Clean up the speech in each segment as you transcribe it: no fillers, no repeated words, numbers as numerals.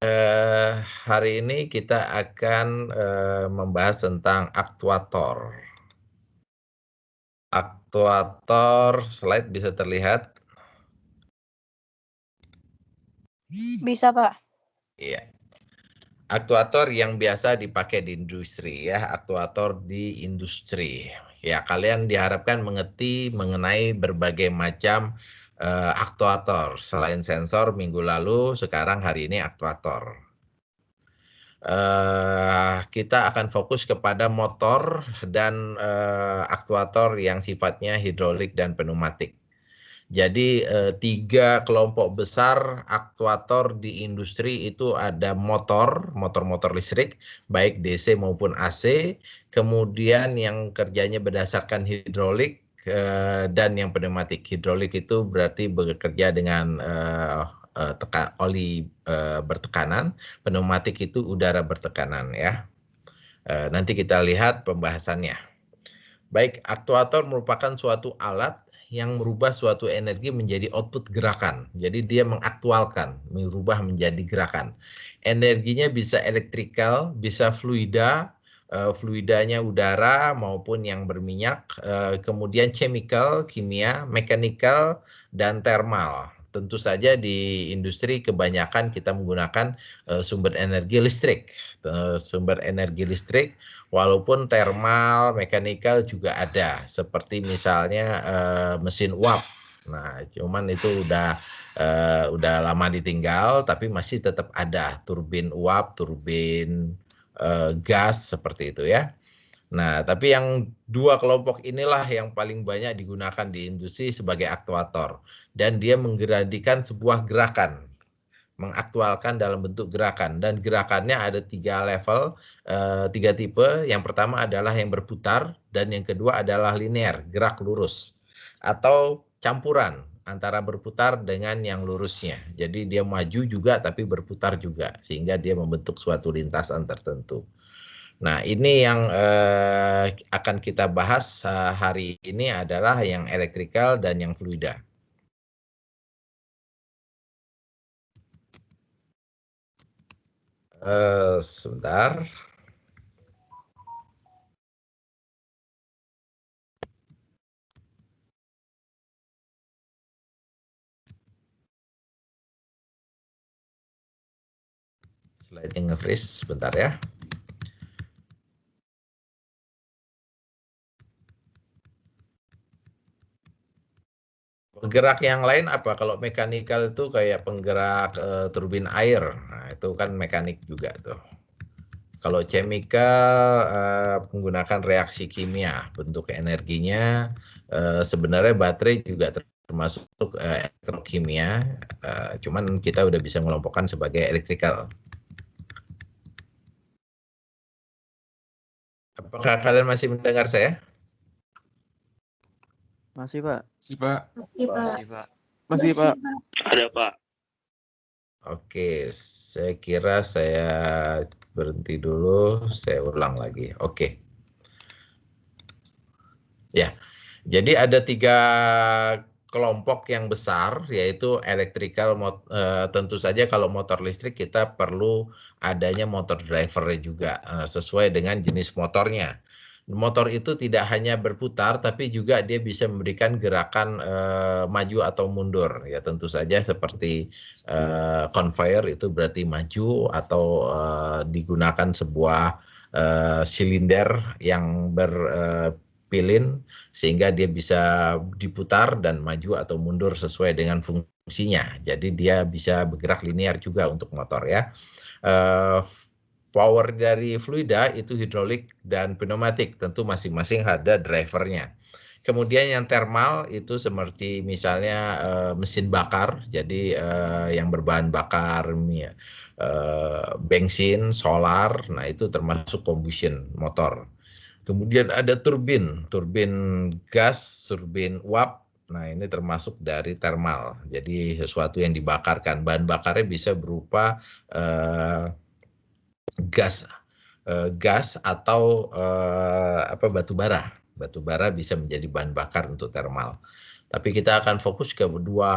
Hari ini kita akan membahas tentang aktuator. Aktuator, slide bisa terlihat? Bisa, Pak. Iya. Aktuator yang biasa dipakai di industri ya, aktuator di industri. Ya, kalian diharapkan mengerti mengenai berbagai macam aktuator. Selain sensor minggu lalu, sekarang hari ini aktuator. Kita akan fokus kepada motor dan aktuator yang sifatnya hidrolik dan pneumatik. Jadi 3 kelompok besar aktuator di industri itu ada motor listrik, baik DC maupun AC, kemudian yang kerjanya berdasarkan hidrolik, dan yang pneumatik. Hidrolik itu berarti bekerja dengan oli bertekanan, pneumatik itu udara bertekanan ya. Nanti kita lihat pembahasannya. Baik, aktuator merupakan suatu alat yang merubah suatu energi menjadi output gerakan. Jadi dia mengaktualkan, merubah menjadi gerakan. Energinya bisa elektrikal, bisa fluida, fluidanya udara maupun yang berminyak, kemudian chemical, kimia, mechanical, dan thermal. Tentu saja di industri kebanyakan kita menggunakan sumber energi listrik. Sumber energi listrik, walaupun thermal, mekanikal juga ada, seperti misalnya mesin uap. Nah, cuman itu udah lama ditinggal, tapi masih tetap ada turbin uap, turbin gas seperti itu ya. Nah, tapi yang 2 kelompok inilah yang paling banyak digunakan di industri sebagai aktuator, dan dia menggeradikan sebuah gerakan, mengaktualkan dalam bentuk gerakan, dan gerakannya ada 3 level, 3 tipe. Yang pertama adalah yang berputar, dan yang kedua adalah linear, gerak lurus, atau campuran antara berputar dengan yang lurusnya. Jadi dia maju juga tapi berputar juga, sehingga dia membentuk suatu lintasan tertentu. Nah, ini yang akan kita bahas hari ini adalah yang elektrikal dan yang fluida. Sebentar. Slide-nya nge-freeze sebentar ya. Penggerak yang lain apa? Kalau mekanikal itu kayak penggerak turbin air. Nah, itu kan mekanik juga tuh. Kalau chemical menggunakan reaksi kimia, bentuk energinya sebenarnya baterai juga termasuk elektrokimia, cuman kita udah bisa mengelompokkan sebagai elektrikal. Apakah kalian masih mendengar saya? Masih, Pak. Masih, Pak. Masih, Pak. Masih, Pak. Masih, Pak. Ada, Pak. Oke, saya kira saya berhenti dulu, saya ulang lagi. Oke. Ya, jadi ada 3 kelompok yang besar, yaitu elektrikal. Tentu saja kalau motor listrik kita perlu adanya motor drivernya juga, sesuai dengan jenis motornya. Motor itu tidak hanya berputar, tapi juga dia bisa memberikan gerakan maju atau mundur. Ya, tentu saja seperti conveyor itu berarti maju, atau digunakan sebuah silinder yang pilin, sehingga dia bisa diputar dan maju atau mundur sesuai dengan fungsinya. Jadi dia bisa bergerak linear juga untuk motor ya. Power dari fluida itu hidrolik dan pneumatik, tentu masing-masing ada drivernya. Kemudian yang thermal itu seperti misalnya mesin bakar, jadi yang berbahan bakar bensin, solar, nah itu termasuk combustion motor. Kemudian ada turbin gas, turbin uap. Nah, ini termasuk dari thermal. Jadi sesuatu yang dibakarkan. Bahan bakarnya bisa berupa gas atau batu bara. Batu bara bisa menjadi bahan bakar untuk thermal. Tapi kita akan fokus ke dua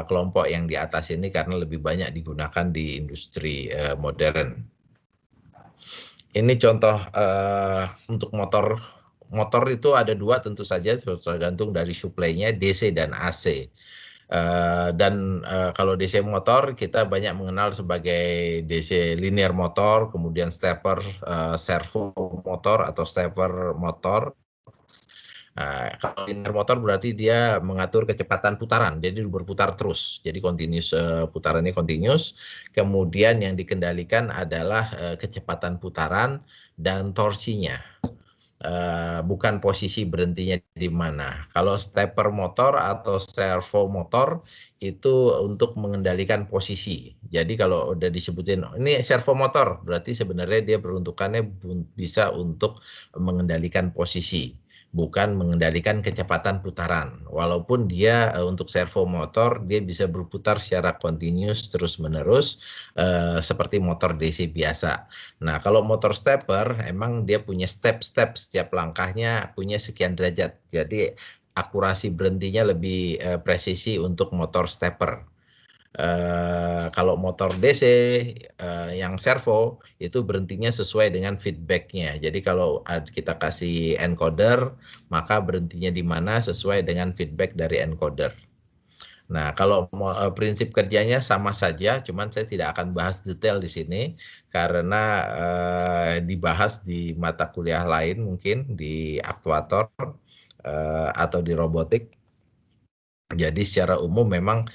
kelompok yang di atas ini karena lebih banyak digunakan di industri modern. Ini contoh untuk motor. Motor itu ada dua tentu saja, tergantung dari supply-nya DC dan AC. Kalau DC motor kita banyak mengenal sebagai DC linear motor, kemudian stepper servo motor atau stepper motor. Kalau linear motor berarti dia mengatur kecepatan putaran, jadi berputar terus, jadi continuous, putarannya continuous. Kemudian yang dikendalikan adalah kecepatan putaran dan torsinya. Bukan posisi berhentinya di mana. Kalau stepper motor atau servo motor itu untuk mengendalikan posisi. Jadi kalau udah disebutin ini servo motor, berarti sebenarnya dia peruntukannya bisa untuk mengendalikan posisi, bukan mengendalikan kecepatan putaran. Walaupun dia untuk servo motor dia bisa berputar secara continuous terus-menerus seperti motor DC biasa. Nah, kalau motor stepper emang dia punya step-step, setiap langkahnya punya sekian derajat. Jadi akurasi berhentinya lebih presisi untuk motor stepper. Kalau motor DC yang servo itu berhentinya sesuai dengan feedbacknya. Jadi kalau kita kasih encoder, maka berhentinya di mana sesuai dengan feedback dari encoder. Nah, kalau prinsip kerjanya sama saja, cuman saya tidak akan bahas detail di sini karena dibahas di mata kuliah lain mungkin di aktuator atau di robotik. Jadi secara umum memang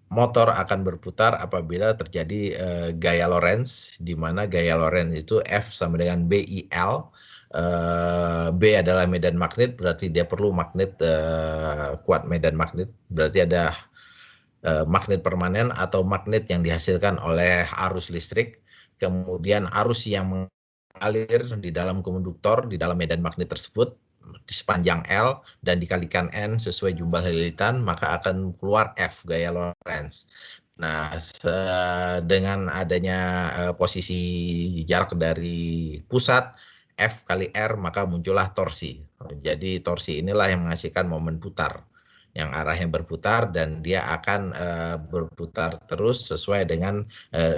motor akan berputar apabila terjadi gaya Lorentz, di mana gaya Lorentz itu F sama dengan BIL. B adalah medan magnet, berarti dia perlu magnet, kuat medan magnet, berarti ada magnet permanen atau magnet yang dihasilkan oleh arus listrik. Kemudian arus yang mengalir di dalam konduktor, di dalam medan magnet tersebut, di sepanjang L dan dikalikan N sesuai jumlah lilitan, maka akan keluar F, gaya Lorentz. Nah, dengan adanya posisi jarak dari pusat F kali R, maka muncullah torsi. Jadi torsi inilah yang menghasilkan momen putar, yang arahnya berputar dan dia akan berputar terus sesuai dengan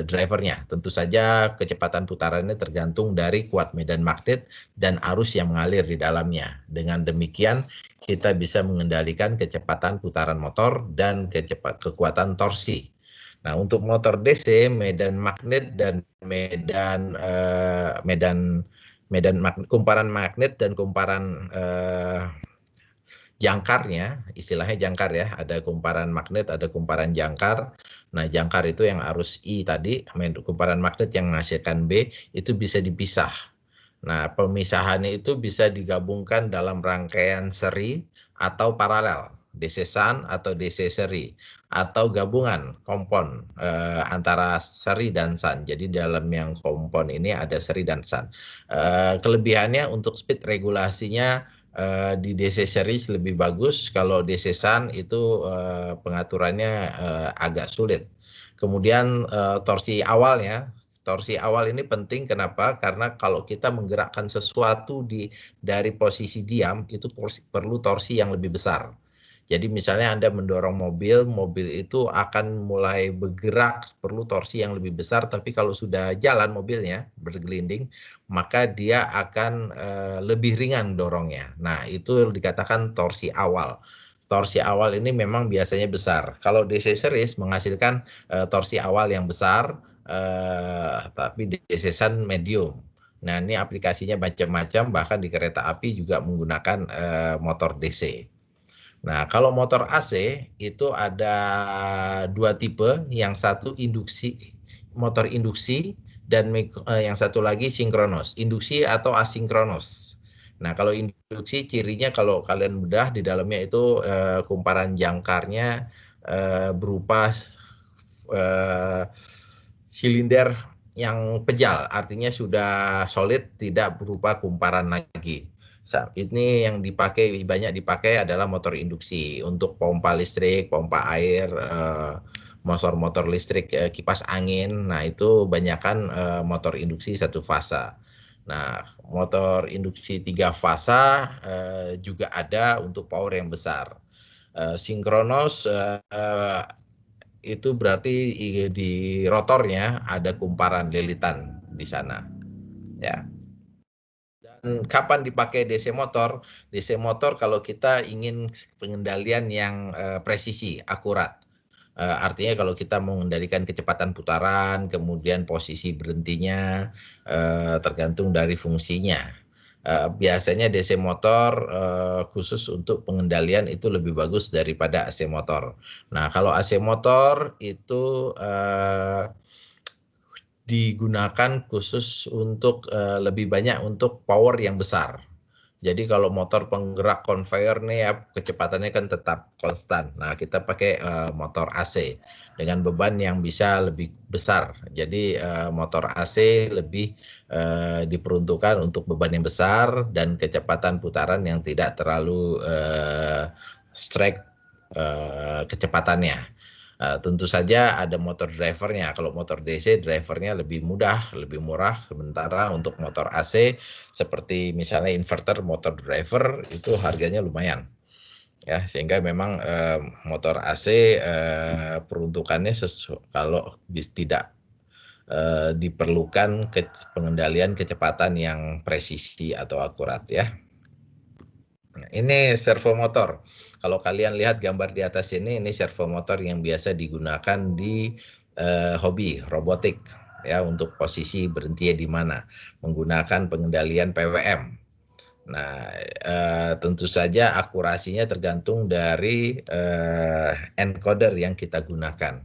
drivernya. Tentu saja kecepatan putarannya tergantung dari kuat medan magnet dan arus yang mengalir di dalamnya. Dengan demikian kita bisa mengendalikan kecepatan putaran motor dan kekuatan torsi. Nah, untuk motor DC, medan magnet dan kumparan magnet dan kumparan jangkarnya, istilahnya jangkar ya, ada kumparan magnet, ada kumparan jangkar. Nah, jangkar itu yang arus I tadi, kumparan magnet yang menghasilkan B, itu bisa dipisah. Nah, pemisahannya itu bisa digabungkan dalam rangkaian seri atau paralel, DC shunt atau DC seri, atau gabungan kompon antara seri dan shunt. Jadi dalam yang kompon ini ada seri dan shunt. Kelebihannya untuk speed regulasinya di DC series lebih bagus, kalau DC shunt itu pengaturannya agak sulit. Kemudian torsi awal ini penting, kenapa? Karena kalau kita menggerakkan sesuatu dari posisi diam, itu perlu torsi yang lebih besar. Jadi misalnya Anda mendorong mobil itu akan mulai bergerak, perlu torsi yang lebih besar, tapi kalau sudah jalan mobilnya, bergelinding, maka dia akan lebih ringan dorongnya. Nah, itu dikatakan torsi awal. Torsi awal ini memang biasanya besar. Kalau DC series menghasilkan torsi awal yang besar, tapi DC shunt medium. Nah, ini aplikasinya macam-macam, bahkan di kereta api juga menggunakan motor DC. Nah, kalau motor AC itu ada dua tipe, yang satu motor induksi, dan yang satu lagi sinkronos, induksi atau asinkronos. Nah, kalau induksi cirinya kalau kalian bedah di dalamnya itu kumparan jangkarnya berupa silinder yang pejal, artinya sudah solid, tidak berupa kumparan lagi. Ini yang banyak dipakai adalah motor induksi untuk pompa listrik, pompa air, motor listrik, kipas angin. Nah, itu banyakkan motor induksi satu fasa. Nah, motor induksi 3 fasa juga ada untuk power yang besar. Sinkronos itu berarti di rotornya ada kumparan lilitan di sana, ya. Dan kapan dipakai DC motor? DC motor kalau kita ingin pengendalian yang presisi, akurat. Artinya kalau kita mengendalikan kecepatan putaran, kemudian posisi berhentinya, tergantung dari fungsinya. Biasanya DC motor khusus untuk pengendalian itu lebih bagus daripada AC motor. Nah, kalau AC motor itu digunakan khusus untuk lebih banyak untuk power yang besar. Jadi kalau motor penggerak conveyor nih ya kecepatannya kan tetap konstan. Nah, kita pakai motor AC dengan beban yang bisa lebih besar. Jadi motor AC lebih diperuntukkan untuk beban yang besar dan kecepatan putaran yang tidak terlalu strike kecepatannya. Tentu saja ada motor drivernya. Kalau motor DC drivernya lebih mudah, lebih murah. Sementara untuk motor AC seperti misalnya inverter, motor driver itu harganya lumayan. Ya, sehingga memang motor AC peruntukannya kalau tidak diperlukan pengendalian kecepatan yang presisi atau akurat ya. Nah, ini servo motor. Kalau kalian lihat gambar di atas ini servo motor yang biasa digunakan di hobi robotik ya untuk posisi berhenti di mana menggunakan pengendalian PWM. Nah, tentu saja akurasinya tergantung dari encoder yang kita gunakan.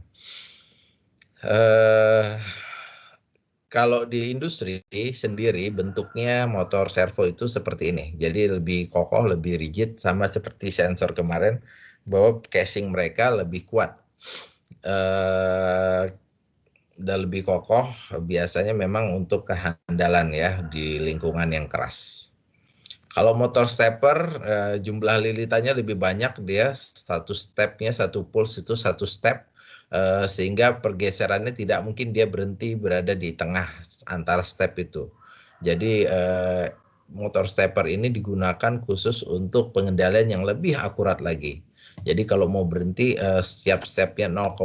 Kalau di industri sendiri bentuknya motor servo itu seperti ini. Jadi lebih kokoh, lebih rigid sama seperti sensor kemarin bahwa casing mereka lebih kuat. Dan lebih kokoh biasanya memang untuk kehandalan ya di lingkungan yang keras. Kalau motor stepper jumlah lilitannya lebih banyak, dia satu stepnya, satu pulse itu satu step. Sehingga pergeserannya tidak mungkin dia berhenti berada di tengah antara step itu. Jadi motor stepper ini digunakan khusus untuk pengendalian yang lebih akurat lagi. Jadi kalau mau berhenti setiap stepnya 0,5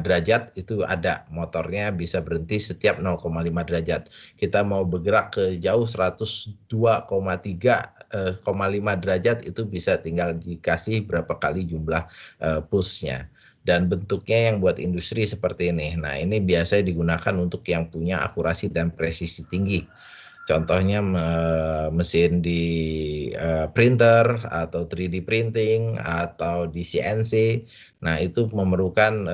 derajat itu ada motornya bisa berhenti setiap 0,5 derajat. Kita mau bergerak ke jauh 102,3,5 derajat itu bisa tinggal dikasih berapa kali jumlah push-nya. Dan bentuknya yang buat industri seperti ini. Nah, ini biasanya digunakan untuk yang punya akurasi dan presisi tinggi. Contohnya mesin di printer atau 3D printing atau di CNC. Nah, itu memerlukan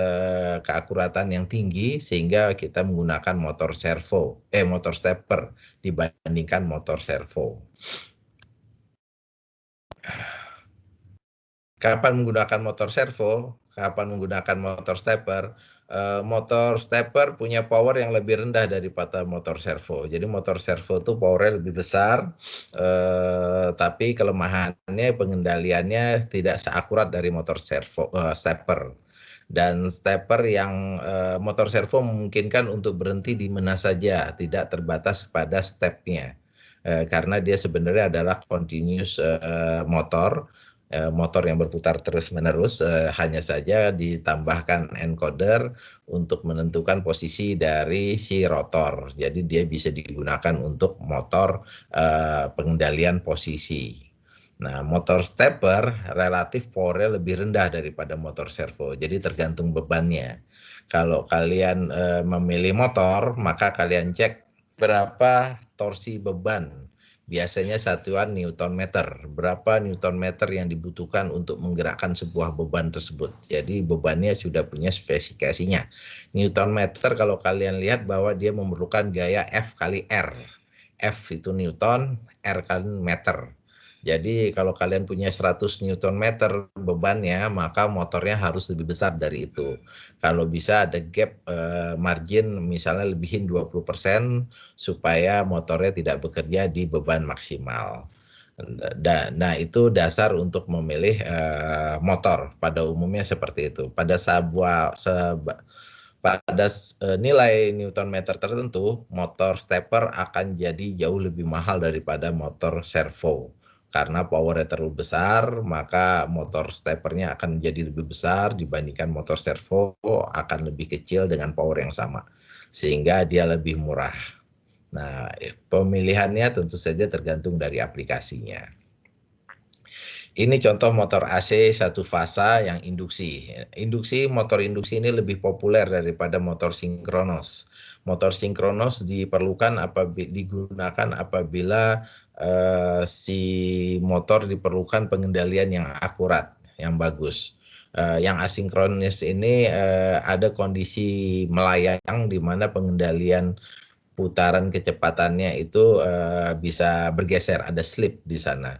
keakuratan yang tinggi sehingga kita menggunakan motor stepper dibandingkan motor servo. Kapan menggunakan motor servo? Kapan menggunakan motor stepper? Motor stepper punya power yang lebih rendah daripada motor servo. Jadi motor servo itu powernya lebih besar, tapi kelemahannya pengendaliannya tidak seakurat dari motor stepper. Dan stepper yang motor servo memungkinkan untuk berhenti di mana saja, tidak terbatas pada stepnya. Karena dia sebenarnya adalah continuous motor yang berputar terus-menerus, hanya saja ditambahkan encoder untuk menentukan posisi dari si rotor. Jadi dia bisa digunakan untuk motor pengendalian posisi. Nah, motor stepper relatif powernya lebih rendah daripada motor servo. Jadi tergantung bebannya. Kalau kalian memilih motor, maka kalian cek berapa torsi beban. Biasanya satuan Newton meter. Berapa Newton meter yang dibutuhkan untuk menggerakkan sebuah beban tersebut. Jadi bebannya sudah punya spesifikasinya. Newton meter kalau kalian lihat bahwa dia memerlukan gaya F kali R. F itu Newton, R kali meter. Jadi kalau kalian punya 100 Newton meter bebannya, maka motornya harus lebih besar dari itu. Kalau bisa ada gap margin misalnya lebihin 20% supaya motornya tidak bekerja di beban maksimal. Nah, itu dasar untuk memilih motor pada umumnya seperti itu. pada nilai Newton meter tertentu, motor stepper akan jadi jauh lebih mahal daripada motor servo. Karena powernya terlalu besar, maka motor steppernya akan menjadi lebih besar dibandingkan motor servo akan lebih kecil dengan power yang sama. Sehingga dia lebih murah. Nah, pemilihannya tentu saja tergantung dari aplikasinya. Ini contoh motor AC satu fasa yang induksi. Motor induksi ini lebih populer daripada motor sinkronos. Motor sinkronos digunakan apabila si motor diperlukan pengendalian yang akurat, yang bagus. Yang asinkronis ini ada kondisi melayang di mana pengendalian putaran kecepatannya itu bisa bergeser, ada slip di sana.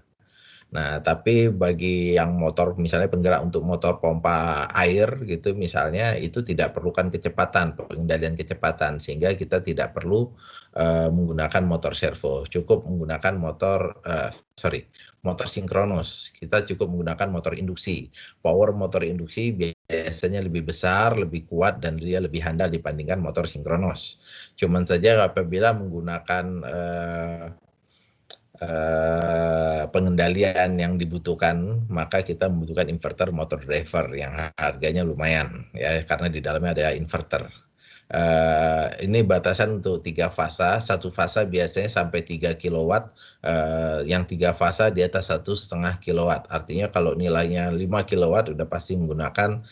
Nah, tapi bagi yang motor misalnya penggerak untuk motor pompa air gitu misalnya itu tidak perlukan kecepatan, pengendalian kecepatan sehingga kita tidak perlu menggunakan motor servo, cukup menggunakan motor sinkronos. Kita cukup menggunakan motor induksi. Power motor induksi biasanya lebih besar, lebih kuat dan dia lebih handal dibandingkan motor sinkronos. Cuman saja apabila menggunakan pengendalian yang dibutuhkan, maka kita membutuhkan inverter motor driver yang harganya lumayan ya karena di dalamnya ada inverter. Ini batasan untuk 3 fasa, satu fasa biasanya sampai 3 kW, yang 3 fasa di atas 1,5 kW. Artinya kalau nilainya 5 kW udah pasti menggunakan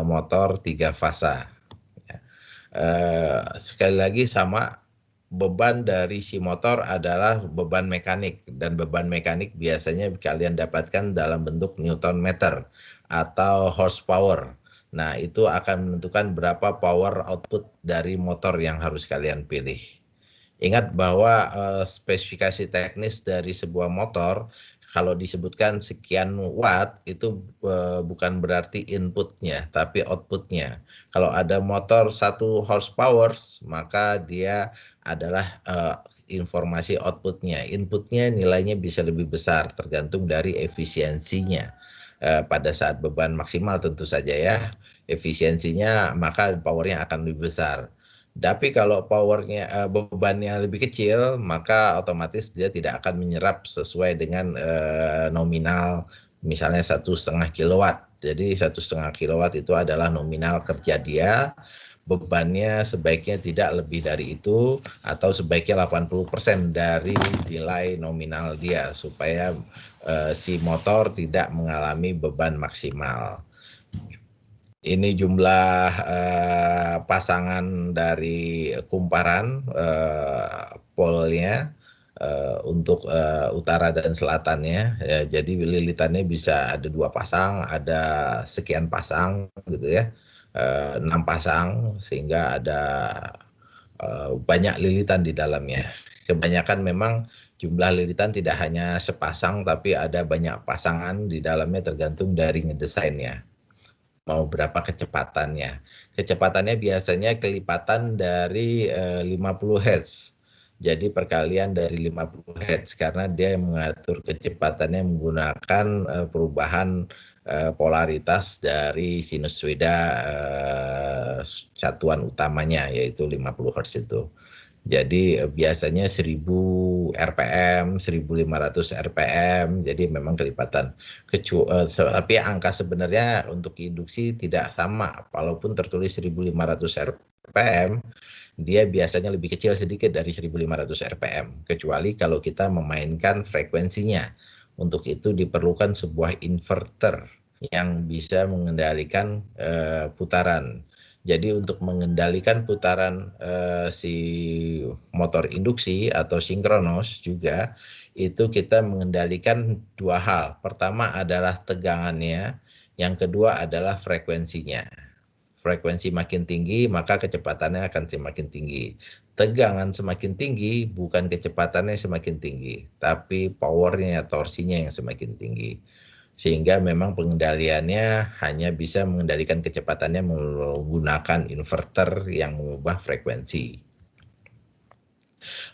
motor 3 fasa. Sekali lagi sama, beban dari si motor adalah beban mekanik dan beban mekanik biasanya kalian dapatkan dalam bentuk Newton meter atau horsepower. Nah, itu akan menentukan berapa power output dari motor yang harus kalian pilih. Ingat bahwa spesifikasi teknis dari sebuah motor kalau disebutkan sekian watt itu bukan berarti inputnya tapi outputnya. Kalau ada motor 1 horsepower maka dia adalah informasi outputnya. Inputnya nilainya bisa lebih besar tergantung dari efisiensinya. Pada saat beban maksimal tentu saja ya efisiensinya maka powernya akan lebih besar. Tapi kalau bebannya lebih kecil, maka otomatis dia tidak akan menyerap sesuai dengan nominal misalnya 1,5 kilowatt. Jadi 1,5 kilowatt itu adalah nominal kerja dia. Bebannya sebaiknya tidak lebih dari itu atau sebaiknya 80% dari nilai nominal dia supaya si motor tidak mengalami beban maksimal. Ini jumlah pasangan dari kumparan polnya untuk utara dan selatannya. Ya, jadi lilitannya bisa ada 2 pasang, ada sekian pasang gitu ya, 6 pasang sehingga ada banyak lilitan di dalamnya. Kebanyakan memang jumlah lilitan tidak hanya sepasang tapi ada banyak pasangan di dalamnya tergantung dari ngedesainnya. Mau berapa kecepatannya. Kecepatannya biasanya kelipatan dari 50 Hz. Jadi perkalian dari 50 Hz karena dia mengatur kecepatannya menggunakan perubahan polaritas dari sinusoida satuan utamanya yaitu 50 Hz itu. Jadi biasanya 1000 RPM, 1500 RPM, jadi memang kelipatan. Tapi angka sebenarnya untuk induksi tidak sama, walaupun tertulis 1500 RPM, dia biasanya lebih kecil sedikit dari 1500 RPM, kecuali kalau kita memainkan frekuensinya. Untuk itu diperlukan sebuah inverter yang bisa mengendalikan putaran. Jadi untuk mengendalikan putaran si motor induksi atau sinkronos juga itu kita mengendalikan 2 hal. Pertama adalah tegangannya, yang kedua adalah frekuensinya. Frekuensi makin tinggi maka kecepatannya akan semakin tinggi. Tegangan semakin tinggi bukan kecepatannya semakin tinggi, tapi powernya, torsinya yang semakin tinggi. Sehingga memang pengendaliannya hanya bisa mengendalikan kecepatannya menggunakan inverter yang mengubah frekuensi.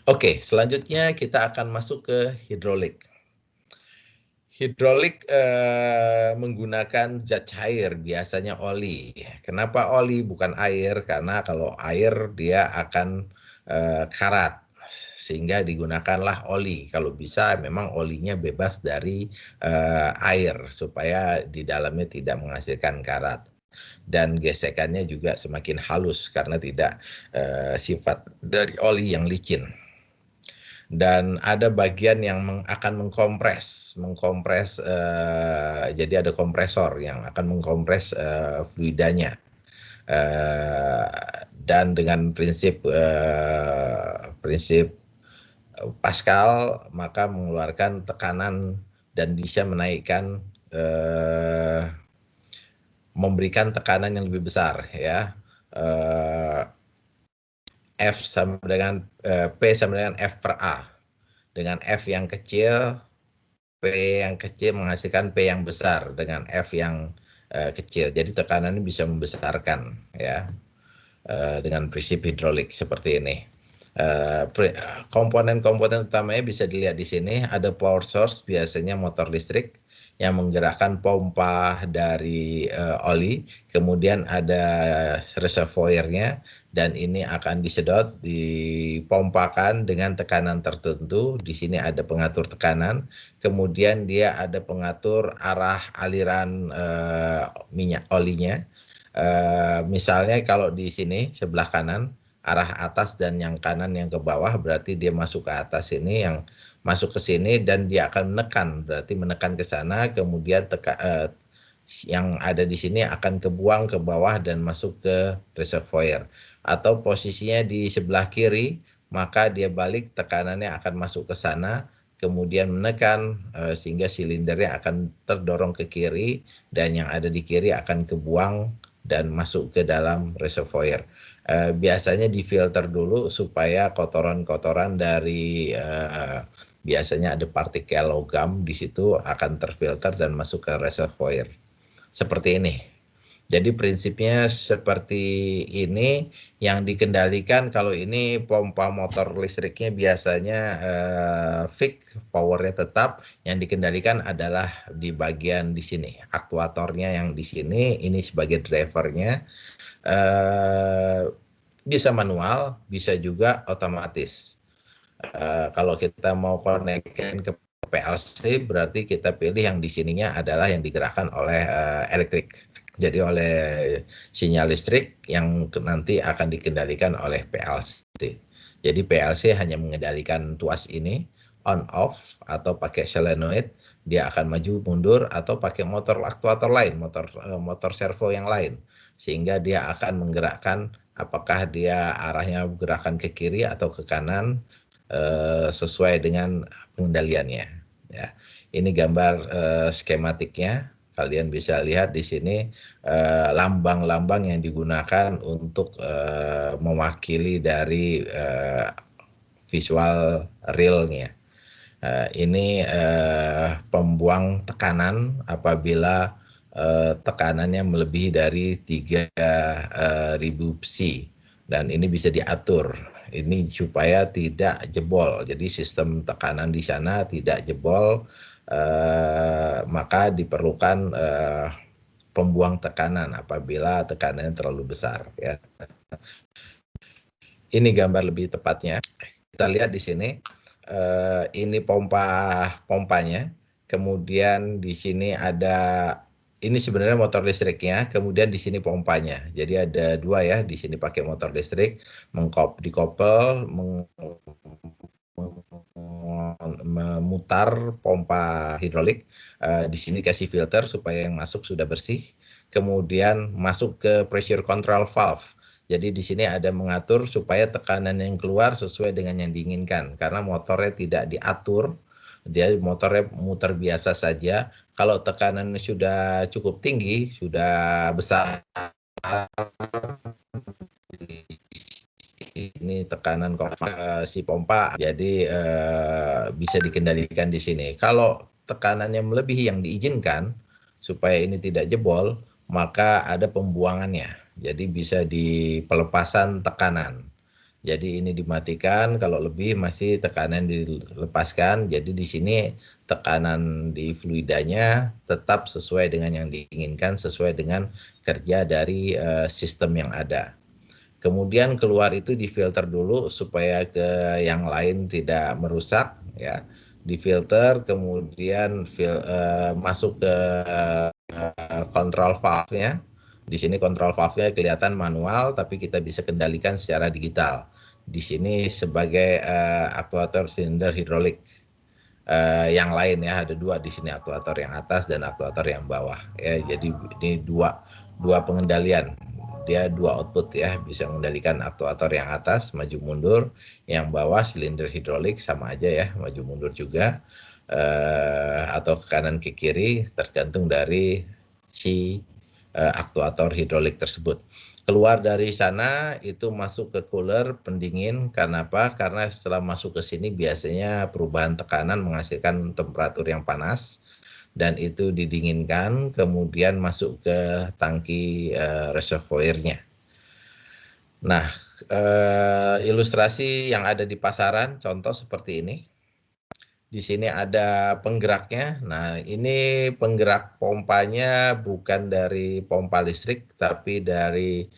Oke, selanjutnya kita akan masuk ke hidrolik. Hidrolik menggunakan zat cair, biasanya oli. Kenapa oli bukan air? Karena kalau air dia akan karat, sehingga digunakanlah oli. Kalau bisa memang olinya bebas dari air, supaya di dalamnya tidak menghasilkan karat. Dan gesekannya juga semakin halus karena tidak sifat dari oli yang licin. Dan ada bagian yang akan mengkompres, jadi ada kompresor yang akan mengkompres fluidanya, dan dengan prinsip Pascal maka mengeluarkan tekanan dan bisa menaikkan, memberikan tekanan yang lebih besar, ya. F sama dengan P sama dengan F per A. Dengan F yang kecil, P yang kecil menghasilkan P yang besar dengan F yang kecil. Jadi tekanannya bisa membesarkan, ya, dengan prinsip hidrolik seperti ini. Komponen-komponen utamanya bisa dilihat di sini. Ada power source, biasanya motor listrik yang menggerakkan pompa dari oli. Kemudian ada reservoirnya, dan ini akan disedot, dipompakan dengan tekanan tertentu. Di sini ada pengatur tekanan. Kemudian dia ada pengatur arah aliran minyak olinya. Misalnya kalau di sini sebelah kanan, arah atas, dan yang kanan yang ke bawah, berarti dia masuk ke atas ini, yang masuk ke sini, dan dia akan menekan, berarti menekan ke sana, kemudian yang ada di sini akan kebuang ke bawah dan masuk ke reservoir. Atau posisinya di sebelah kiri, maka dia balik, tekanannya akan masuk ke sana, kemudian menekan sehingga silindernya akan terdorong ke kiri, dan yang ada di kiri akan kebuang dan masuk ke dalam reservoir. Biasanya difilter dulu supaya kotoran-kotoran dari biasanya ada partikel logam di situ akan terfilter dan masuk ke reservoir. Seperti ini. Jadi prinsipnya seperti ini yang dikendalikan. Kalau ini pompa motor listriknya biasanya fix, powernya tetap. Yang dikendalikan adalah di bagian di sini, aktuatornya yang di sini. Ini sebagai drivernya. Bisa manual, bisa juga otomatis. Kalau kita mau konekkan ke PLC, berarti kita pilih yang di sininya adalah yang digerakkan oleh elektrik. Jadi oleh sinyal listrik yang nanti akan dikendalikan oleh PLC. Jadi PLC hanya mengendalikan tuas ini, on off, atau pakai solenoid, dia akan maju mundur, atau pakai motor aktuator lain, motor servo yang lain, sehingga dia akan menggerakkan apakah dia arahnya gerakan ke kiri atau ke kanan sesuai dengan pengendaliannya. Ya, ini gambar skematiknya. Kalian bisa lihat di sini lambang-lambang yang digunakan untuk mewakili dari visual realnya. Ini pembuang tekanan apabila tekanannya melebihi dari 3000 psi, dan ini bisa diatur. Ini supaya tidak jebol. Jadi sistem tekanan di sana tidak jebol, maka diperlukan pembuang tekanan apabila tekanannya terlalu besar, ya. Ini gambar lebih tepatnya. Kita lihat di sini. Ini pompanya. Kemudian di sini ada, ini sebenarnya motor listriknya, kemudian di sini pompanya. Jadi ada dua, ya. Di sini pakai motor listrik, dikoppel, memutar pompa hidrolik. Di sini kasih filter supaya yang masuk sudah bersih. Kemudian masuk ke pressure control valve. Jadi di sini ada mengatur supaya tekanan yang keluar sesuai dengan yang diinginkan. Karena motornya tidak diatur, dia motornya muter biasa saja. Kalau tekanannya sudah cukup tinggi, sudah besar, ini tekanan si pompa, jadi bisa dikendalikan di sini. Kalau tekanannya melebihi yang diizinkan supaya ini tidak jebol, maka ada pembuangannya. Jadi bisa di pelepasan tekanan. Jadi ini dimatikan, kalau lebih masih tekanan dilepaskan. Jadi di sini tekanan di fluidanya tetap sesuai dengan yang diinginkan, sesuai dengan kerja dari sistem yang ada. Kemudian keluar itu difilter dulu supaya ke yang lain tidak merusak, ya. Difilter, kemudian masuk ke kontrol valve-nya. Di sini kontrol valve-nya kelihatan manual, tapi kita bisa kendalikan secara digital. Di sini sebagai aktuator silinder hidrolik. Yang lain ya, ada dua di sini, aktuator yang atas dan aktuator yang bawah. Ya, jadi ini dua pengendalian. Dia dua output ya, bisa mengendalikan aktuator yang atas maju mundur, yang bawah silinder hidrolik sama aja ya, maju mundur juga, atau ke kanan ke kiri tergantung dari si aktuator hidrolik tersebut. Keluar dari sana itu masuk ke cooler pendingin. Karena apa? Karena setelah masuk ke sini biasanya perubahan tekanan menghasilkan temperatur yang panas, dan itu didinginkan kemudian masuk ke tangki reservoirnya. Nah, ilustrasi yang ada di pasaran contoh seperti ini. Di sini ada penggeraknya. Nah, ini penggerak pompanya bukan dari pompa listrik, tapi dari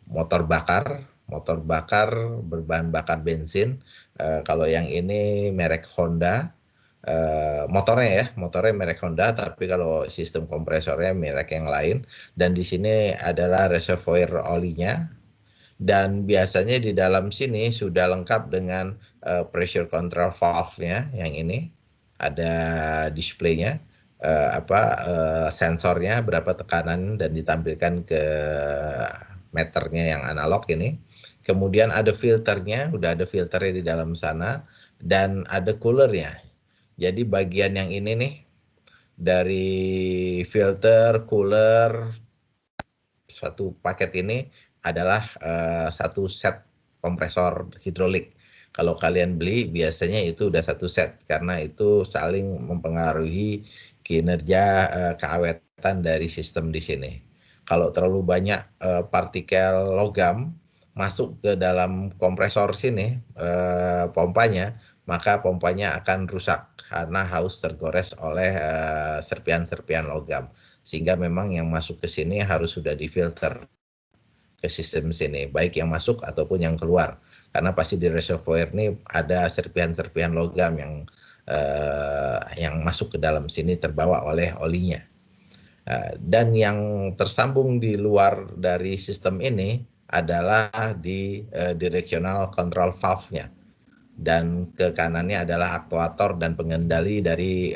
motor bakar berbahan bakar bensin. Kalau yang ini merek Honda, motornya merek Honda, tapi kalau sistem kompresornya merek yang lain. Dan di sini adalah reservoir olinya. Dan biasanya di dalam sini sudah lengkap dengan pressure control valve-nya. Yang ini ada displaynya, sensornya berapa tekanan, dan ditampilkan ke meternya yang analog ini. Kemudian ada filternya, udah ada filternya di dalam sana, dan ada coolernya. Jadi bagian yang ini nih, dari filter, cooler, satu paket ini adalah satu set kompresor hidrolik. Kalau kalian beli biasanya itu udah satu set, karena itu saling mempengaruhi kinerja keawetan dari sistem di sini. Kalau terlalu banyak partikel logam masuk ke dalam kompresor sini, pompanya, maka pompanya akan rusak karena haus tergores oleh serpian-serpian logam. Sehingga memang yang masuk ke sini harus sudah difilter ke sistem sini, baik yang masuk ataupun yang keluar. Karena pasti di reservoir ini ada serpian-serpian logam yang masuk ke dalam sini terbawa oleh olinya. Dan yang tersambung di luar dari sistem ini adalah di directional control valve-nya. Dan ke kanannya adalah aktuator dan pengendali dari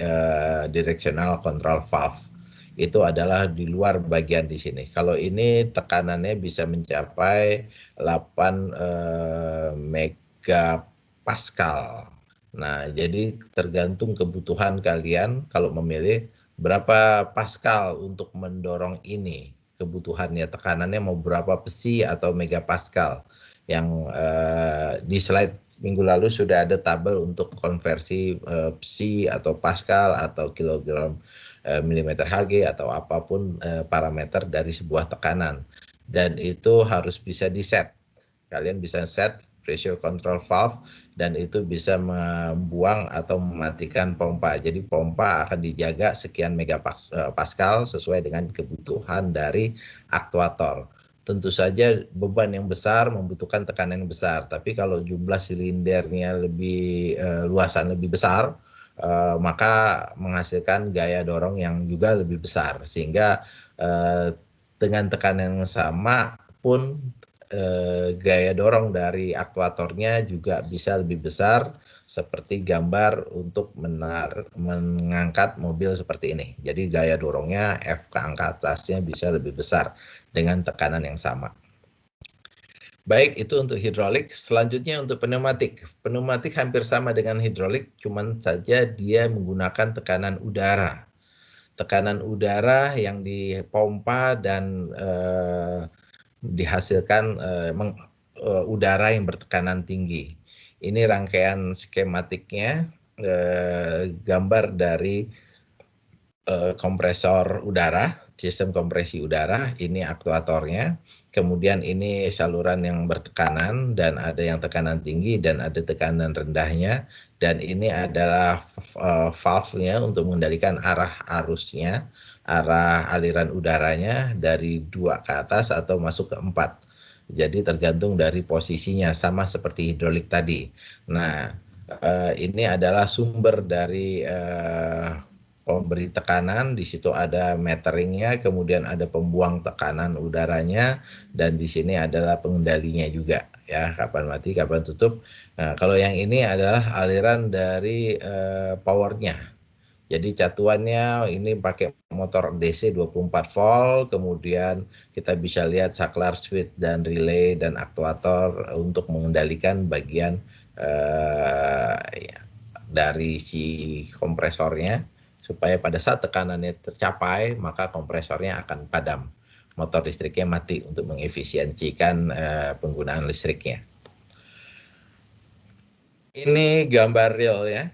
directional control valve. Itu adalah di luar bagian di sini. Kalau ini tekanannya bisa mencapai 8 megapascal. Nah, jadi tergantung kebutuhan kalian kalau memilih berapa pascal untuk mendorong ini. Kebutuhannya, tekanannya mau berapa psi atau megapascal. Yang di slide minggu lalu sudah ada tabel untuk konversi psi atau pascal atau kilogram milimeter Hg atau apapun parameter dari sebuah tekanan, dan itu harus bisa di set. Kalian bisa set pressure control valve dan itu bisa membuang atau mematikan pompa. Jadi pompa akan dijaga sekian megapascal sesuai dengan kebutuhan dari aktuator. Tentu saja beban yang besar membutuhkan tekanan yang besar, tapi kalau jumlah silindernya lebih luasan lebih besar, maka menghasilkan gaya dorong yang juga lebih besar, sehingga dengan tekanan yang sama pun gaya dorong dari aktuatornya juga bisa lebih besar, seperti gambar untuk mengangkat mobil seperti ini. Jadi gaya dorongnya F ke angka atasnya bisa lebih besar dengan tekanan yang sama. Baik, itu untuk hidrolik. Selanjutnya untuk pneumatik. Pneumatik hampir sama dengan hidrolik, cuman saja dia menggunakan tekanan udara. Tekanan udara yang dipompa dan dihasilkan udara yang bertekanan tinggi. Ini rangkaian skematiknya, gambar dari kompresor udara. sistem kompresi udara, ini aktuatornya, kemudian ini saluran yang bertekanan dan ada yang tekanan tinggi dan ada tekanan rendahnya, dan ini adalah valve-nya untuk mengendalikan arah arusnya, arah aliran udaranya dari 2 ke atas atau masuk ke 4. Jadi tergantung dari posisinya, sama seperti hidrolik tadi. Nah, ini adalah sumber dari pemberi tekanan. Di situ ada meteringnya, kemudian ada pembuang tekanan udaranya, dan di sini adalah pengendalinya juga, ya, kapan mati, kapan tutup. Nah, kalau yang ini adalah aliran dari powernya. Jadi catuannya ini pakai motor DC 24 volt, kemudian kita bisa lihat saklar, switch, dan relay dan aktuator untuk mengendalikan bagian dari si kompresornya, supaya pada saat tekanannya tercapai maka kompresornya akan padam, motor listriknya mati untuk mengefisiensikan penggunaan listriknya. Ini gambar real ya.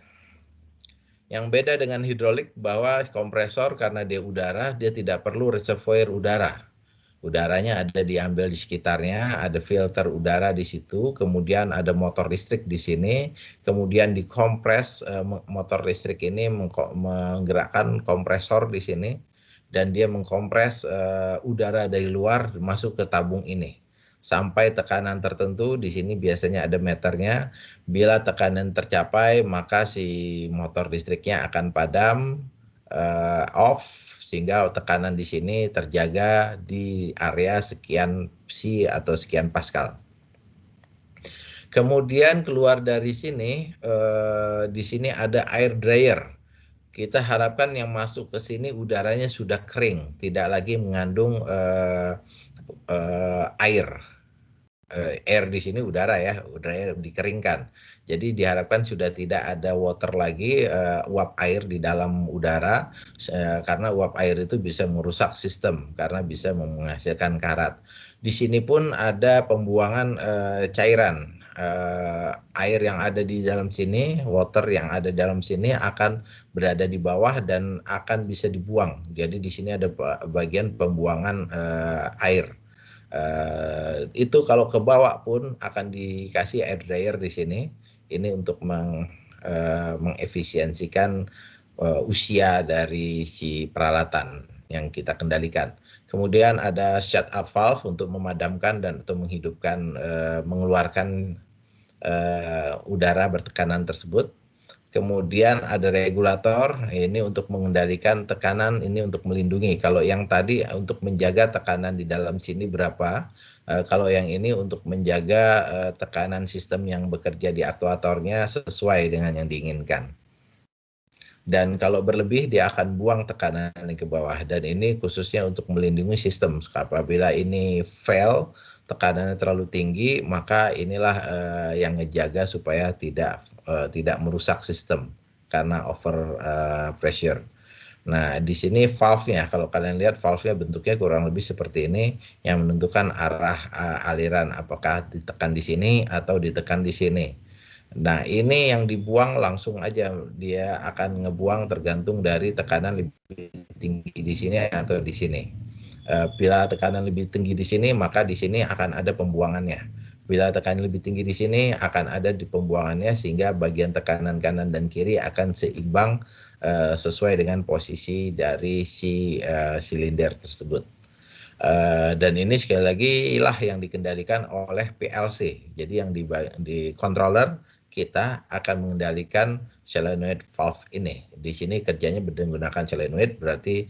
Yang beda dengan hidrolik bahwa kompresor karena dia udara, dia tidak perlu reservoir udara. Udaranya ada diambil di sekitarnya, ada filter udara di situ, kemudian ada motor listrik di sini, kemudian dikompres, motor listrik ini menggerakkan kompresor di sini, dan dia mengkompres udara dari luar masuk ke tabung ini. Sampai tekanan tertentu, di sini biasanya ada meternya. Bila tekanan tercapai, maka si motor listriknya akan padam, off, sehingga tekanan di sini terjaga di area sekian psi atau sekian pascal. Kemudian keluar dari sini, di sini ada air dryer. Kita harapkan yang masuk ke sini udaranya sudah kering, tidak lagi mengandung air. Air di sini udara ya, udara dikeringkan. Jadi diharapkan sudah tidak ada water lagi, uap air di dalam udara, karena uap air itu bisa merusak sistem karena bisa menghasilkan karat. Di sini pun ada pembuangan cairan. Air yang ada di dalam sini, water yang ada di dalam sini akan berada di bawah dan akan bisa dibuang. Jadi di sini ada bagian pembuangan air. Itu kalau ke bawah pun akan dikasih air dryer di sini. Ini untuk mengefisiensikan usia dari si peralatan yang kita kendalikan. Kemudian ada shut off valve untuk memadamkan dan atau menghidupkan, mengeluarkan udara bertekanan tersebut. Kemudian ada regulator, ini untuk mengendalikan tekanan, ini untuk melindungi. Kalau yang tadi untuk menjaga tekanan di dalam sini berapa, kalau yang ini untuk menjaga tekanan sistem yang bekerja di aktuatornya sesuai dengan yang diinginkan. Dan kalau berlebih dia akan buang tekanan ke bawah, dan ini khususnya untuk melindungi sistem. Apabila ini fail, tekanannya terlalu tinggi, maka inilah yang ngejaga supaya tidak merusak sistem karena over pressure. Nah, di sini valve-nya, kalau kalian lihat valve-nya bentuknya kurang lebih seperti ini, yang menentukan arah aliran, apakah ditekan di sini atau ditekan di sini. Nah, ini yang dibuang langsung aja, dia akan ngebuang tergantung dari tekanan lebih tinggi di sini atau di sini. Bila tekanan lebih tinggi di sini, maka di sini akan ada pembuangannya. Bila tekanan lebih tinggi di sini, akan ada di pembuangannya, sehingga bagian tekanan kanan dan kiri akan seimbang sesuai dengan posisi dari si silinder tersebut. Dan ini sekali lagi lah yang dikendalikan oleh PLC. Jadi yang di controller kita akan mengendalikan solenoid valve ini. Di sini kerjanya menggunakan solenoid, berarti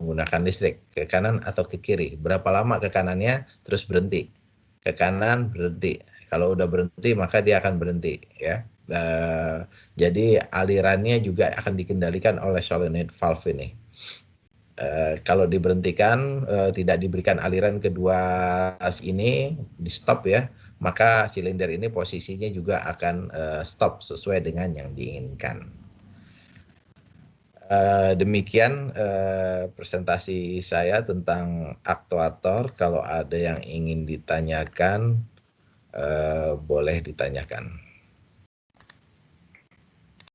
menggunakan listrik ke kanan atau ke kiri. Berapa lama ke kanannya, terus berhenti. Ke kanan, berhenti. Kalau udah berhenti, maka dia akan berhenti, ya. Jadi alirannya juga akan dikendalikan oleh solenoid valve ini. Kalau diberhentikan, tidak diberikan aliran kedua ini, di stop ya, maka silinder ini posisinya juga akan stop sesuai dengan yang diinginkan. Demikian presentasi saya tentang aktuator. Kalau ada yang ingin ditanyakan, boleh ditanyakan.